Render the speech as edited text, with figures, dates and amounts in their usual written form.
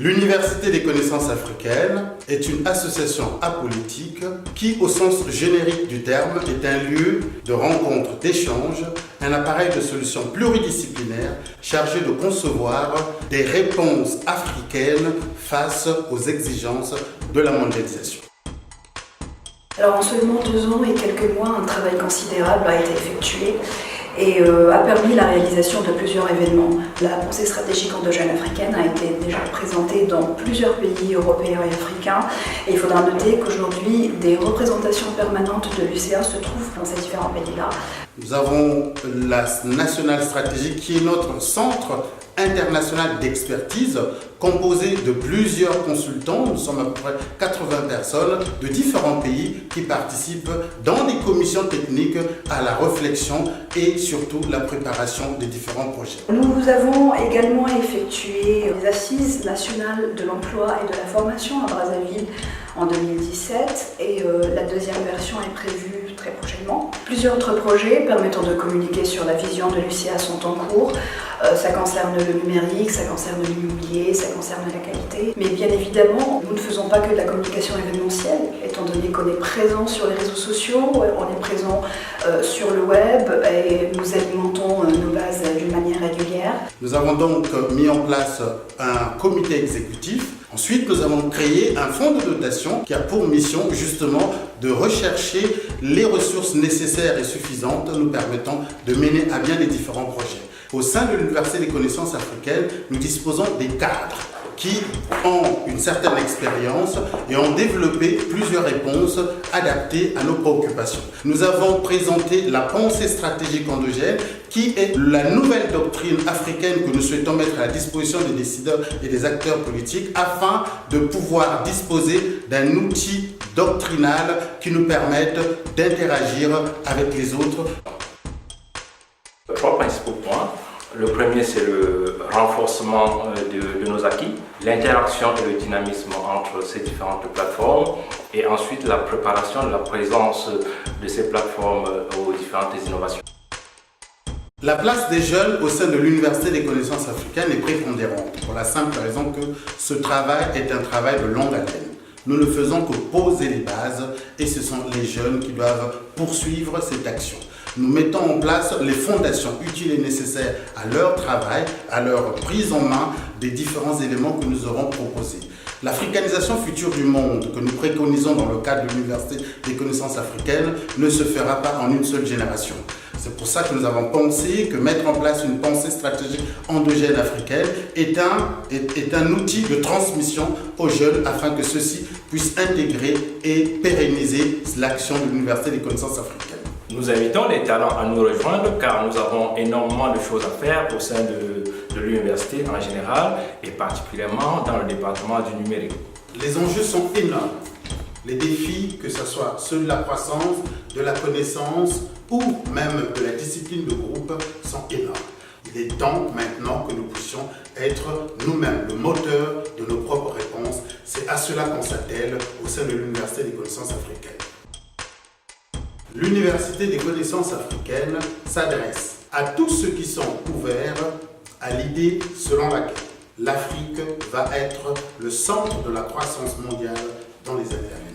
L'Université des connaissances africaines est une association apolitique qui, au sens générique du terme, est un lieu de rencontre, d'échange, un appareil de solutions pluridisciplinaires chargé de concevoir des réponses africaines face aux exigences de la mondialisation. Alors en seulement 2 ans et quelques mois, un travail considérable a été effectué et a permis la réalisation de plusieurs événements. La pensée stratégique endogène africaine a été déjà présentée dans plusieurs pays européens et africains, et il faudra noter qu'aujourd'hui des représentations permanentes de l'UCA se trouvent dans ces différents pays-là. Nous avons la National Strategy qui est notre centre international d'expertise composé de plusieurs consultants. Nous sommes à peu près 80 personnes de différents pays qui participent dans les commissions techniques à la réflexion et surtout la préparation des différents projets. Nous avons également effectué les assises nationales de l'emploi et de la formation à Brazzaville en 2017 et la deuxième version est prévue très prochainement. Plusieurs autres projets permettant de communiquer sur la vision de l'UCA sont en cours. Ça concerne le numérique, ça concerne l'immobilier, ça concerne la qualité. Mais bien évidemment, nous ne faisons pas que de la communication événementielle, étant donné qu'on est présent sur les réseaux sociaux, on est présent sur le web et nous alimentons nos bases d'une manière régulière. Nous avons donc mis en place un comité exécutif. Ensuite, nous avons créé un fonds de dotation qui a pour mission justement de rechercher les ressources nécessaires et suffisantes nous permettant de mener à bien les différents projets. Au sein de l'Université des connaissances africaines, nous disposons des cadres qui ont une certaine expérience et ont développé plusieurs réponses adaptées à nos préoccupations. Nous avons présenté la pensée stratégique endogène qui est la nouvelle doctrine africaine que nous souhaitons mettre à la disposition des décideurs et des acteurs politiques afin de pouvoir disposer d'un outil doctrinal qui nous permette d'interagir avec les autres. 3 principaux points. Le premier, c'est le renforcement de nos acquis, l'interaction et le dynamisme entre ces différentes plateformes, et ensuite la préparation de la présence de ces plateformes aux différentes innovations. La place des jeunes au sein de l'Université des connaissances africaines est prépondérante, pour la simple raison que ce travail est un travail de longue haleine. Nous ne faisons que poser les bases et ce sont les jeunes qui doivent poursuivre cette action. Nous mettons en place les fondations utiles et nécessaires à leur travail, à leur prise en main des différents éléments que nous aurons proposés. L'africanisation future du monde que nous préconisons dans le cadre de l'Université des connaissances africaines ne se fera pas en une seule génération. C'est pour ça que nous avons pensé que mettre en place une pensée stratégique endogène africaine est un outil de transmission aux jeunes afin que ceux-ci puissent intégrer et pérenniser l'action de l'Université des connaissances africaines. Nous invitons les talents à nous rejoindre car nous avons énormément de choses à faire au sein de l'université en général et particulièrement dans le département du numérique. Les enjeux sont énormes. Les défis, que ce soit ceux de la croissance, de la connaissance ou même de la discipline de groupe, sont énormes. Il est temps maintenant que nous puissions être nous-mêmes le moteur de nos propres réponses. C'est à cela qu'on s'attelle au sein de l'Université des connaissances africaines. L'Université des connaissances africaines s'adresse à tous ceux qui sont ouverts à l'idée selon laquelle l'Afrique va être le centre de la croissance mondiale dans les années à venir.